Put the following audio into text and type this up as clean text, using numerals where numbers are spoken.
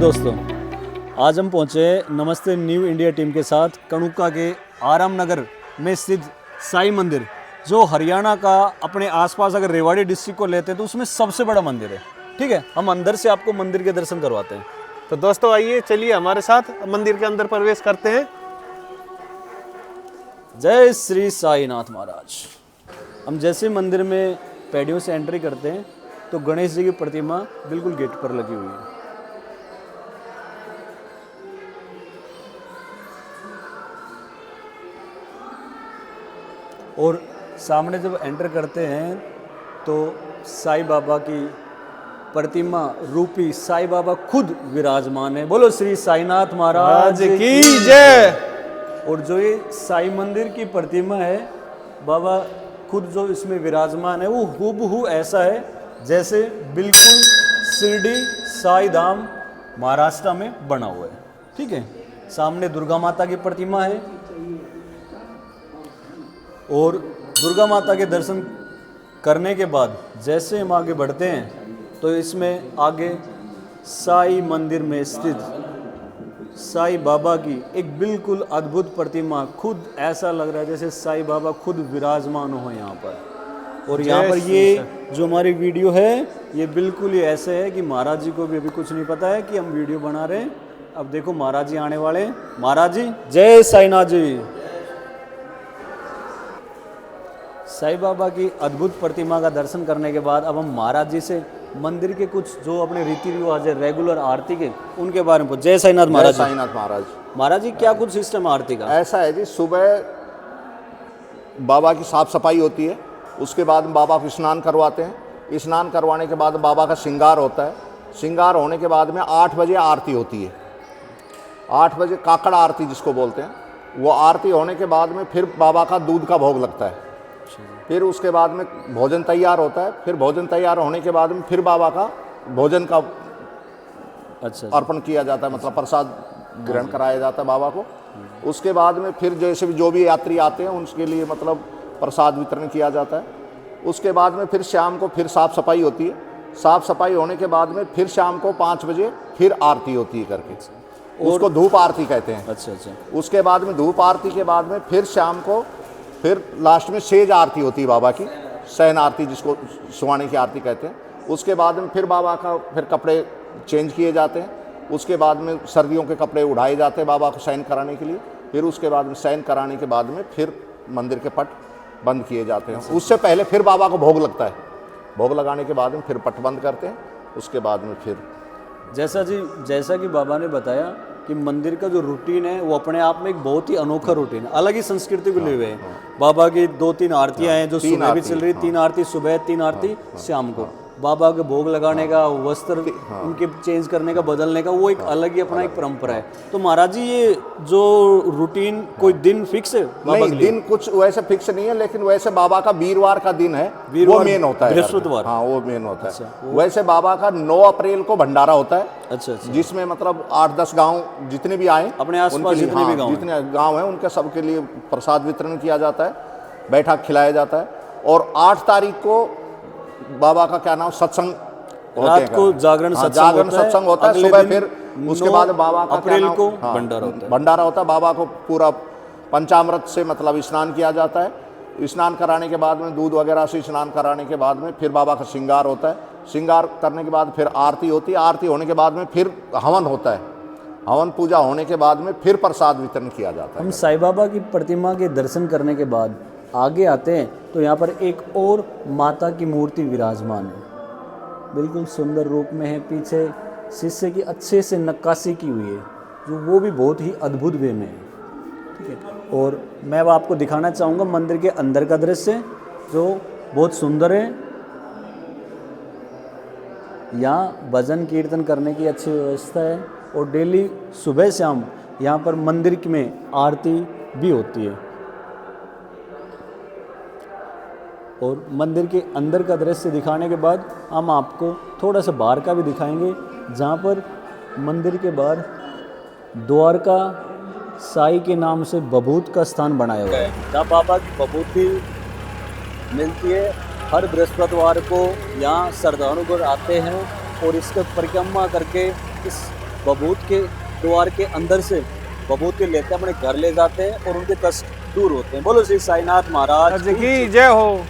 दोस्तों, आज हम पहुंचे नमस्ते न्यू इंडिया टीम के साथ कणुका के आराम नगर में स्थित साई मंदिर, जो हरियाणा का अपने आसपास अगर रेवाड़ी डिस्ट्रिक्ट को लेते हैं तो उसमें सबसे बड़ा मंदिर है। ठीक है, हम अंदर से आपको मंदिर के दर्शन करवाते हैं। तो दोस्तों आइए, चलिए हमारे साथ मंदिर के अंदर प्रवेश करते हैं। जय श्री साईनाथ महाराज। हम जैसे मंदिर में पैडियों से एंट्री करते हैं तो गणेश जी की प्रतिमा बिल्कुल गेट पर लगी हुई है। और सामने जब एंटर करते हैं तो साईं बाबा की प्रतिमा रूपी साईं बाबा खुद विराजमान है। बोलो श्री साईनाथ महाराज की जय। और जो ये साई मंदिर की प्रतिमा है, बाबा खुद जो इसमें विराजमान है वो हूबहू ऐसा है जैसे बिल्कुल शिरडी साई धाम महाराष्ट्र में बना हुआ है। ठीक है, सामने दुर्गा माता की प्रतिमा है और दुर्गा माता के दर्शन करने के बाद जैसे हम आगे बढ़ते हैं तो इसमें आगे साई मंदिर में स्थित साईं बाबा की एक बिल्कुल अद्भुत प्रतिमा, खुद ऐसा लग रहा है जैसे साईं बाबा खुद विराजमान हो यहाँ पर। और यहाँ पर ये जो हमारी वीडियो है ये बिल्कुल ही ऐसे है कि महाराज जी को भी अभी कुछ नहीं पता है कि हम वीडियो बना रहे हैं। अब देखो महाराज जी आने वाले हैं। महाराज जी जय साईनाथ जी। साईं बाबा की अद्भुत प्रतिमा का दर्शन करने के बाद अब हम महाराज जी से मंदिर के कुछ जो अपने रीति रिवाज है रेगुलर आरती के उनके बारे में। जय साईनाथ महाराज। जय साईनाथ महाराज। महाराज जी क्या कुछ सिस्टम आरती का? ऐसा है जी, सुबह बाबा की साफ सफाई होती है, उसके बाद बाबा को स्नान करवाते हैं। स्नान करवाने के बाद बाबा का श्रृंगार होता है। श्रृंगार होने के बाद में 8 बजे आरती होती है। 8 बजे काकड़ आरती जिसको बोलते हैं, वो आरती होने के बाद में फिर बाबा का दूध का भोग लगता है। फिर उसके बाद में भोजन तैयार होता है। फिर भोजन तैयार होने के बाद में फिर बाबा का भोजन का अर्पण किया जाता है, मतलब प्रसाद ग्रहण कराया जाता है बाबा को। उसके बाद में फिर जैसे भी जो भी यात्री आते हैं उनके लिए मतलब प्रसाद वितरण किया जाता है। उसके बाद में फिर शाम को फिर साफ़ सफाई होती है। साफ़ सफाई होने के बाद में फिर शाम को 5 बजे फिर आरती होती है करके, उसको धूप आरती कहते हैं। अच्छा। उसके बाद में धूप आरती के बाद में फिर शाम को फिर लास्ट में सेज आरती होती है बाबा की, शयन आरती जिसको सुहाने की आरती कहते हैं। उसके बाद में फिर बाबा का फिर कपड़े चेंज किए जाते हैं। उसके बाद में सर्दियों के कपड़े उड़ाए जाते हैं बाबा को शयन कराने के लिए। फिर उसके बाद में शयन कराने के बाद में फिर मंदिर के पट बंद किए जाते हैं। उससे पहले फिर बाबा को भोग लगता है। भोग लगाने के बाद में फिर पट बंद करते हैं। उसके बाद में फिर जैसा कि बाबा ने बताया कि मंदिर का जो रूटीन है वो अपने आप में एक बहुत ही अनोखा रूटीन है, अलग ही संस्कृति को लिए हुए हैं। बाबा की 2-3 आरतियां हैं जो सुबह भी चल रही, 3 आरती सुबह, 3 आरती शाम को। बाबा के भोग लगाने का, वस्त्र उनके चेंज करने का, बदलने का, वो एक अलग ही अपना एक परंपरा है। तो महाराज जी ये जो रूटीन कोई दिन फिक्स है? नहीं, दिन कुछ वैसे फिक्स नहीं है, लेकिन वैसे बाबा का वीरवार का दिन है, वो मेन होता है, बृहस्पतिवार। हाँ वो मेन होता है। वैसे बाबा का 9 अप्रैल को भंडारा होता है। अच्छा। जिसमें मतलब 8-10 गांव जितने भी आए अपने आसपास जितने भी गांव हैं उनके सबके लिए प्रसाद वितरण किया जाता है, बैठा खिलाया जाता है। और 8 तारीख को बाबा का क्या नाम सत्संग रात को जागरण सत्संग होता है। सुबह फिर उसके बाद बाबा का अप्रैल को भंडारा होता है। बाबा को पूरा पंचामृत से मतलब स्नान किया जाता है। स्नान कराने के बाद में दूध वगैरह से स्नान कराने के बाद में फिर बाबा का श्रृंगार होता है। श्रृंगार करने के बाद फिर आरती होती है। आरती होने के बाद में फिर हवन होता है। हवन पूजा होने के बाद में फिर प्रसाद वितरण किया जाता है। हम साईं बाबा की प्रतिमा के दर्शन करने के बाद आगे आते हैं तो यहाँ पर एक और माता की मूर्ति विराजमान है, बिल्कुल सुंदर रूप में है। पीछे शीशे की अच्छे से नक्काशी की हुई है, जो वो भी बहुत ही अद्भुत वे में है। ठीक है, और मैं वो आपको दिखाना चाहूँगा मंदिर के अंदर का दृश्य जो बहुत सुंदर है। यहाँ भजन कीर्तन करने की अच्छी व्यवस्था है और डेली सुबह शाम यहाँ पर मंदिर में आरती भी होती है। और मंदिर के अंदर का दृश्य दिखाने के बाद हम आपको थोड़ा सा बाहर का भी दिखाएंगे, जहाँ पर मंदिर के बाहर द्वारका साई के नाम से बभूत का स्थान बनाया हुआ है, जहाँ बाबा की बभूति मिलती है। हर बृहस्पतिवार को यहाँ श्रद्धालुगण आते हैं और इसका परिक्रमा करके इस बबूत के द्वार के अंदर से बबूत के लेते अपने घर ले जाते हैं और उनके कष्ट दूर होते हैं। बोलो श्री साईनाथ महाराज की जय हो।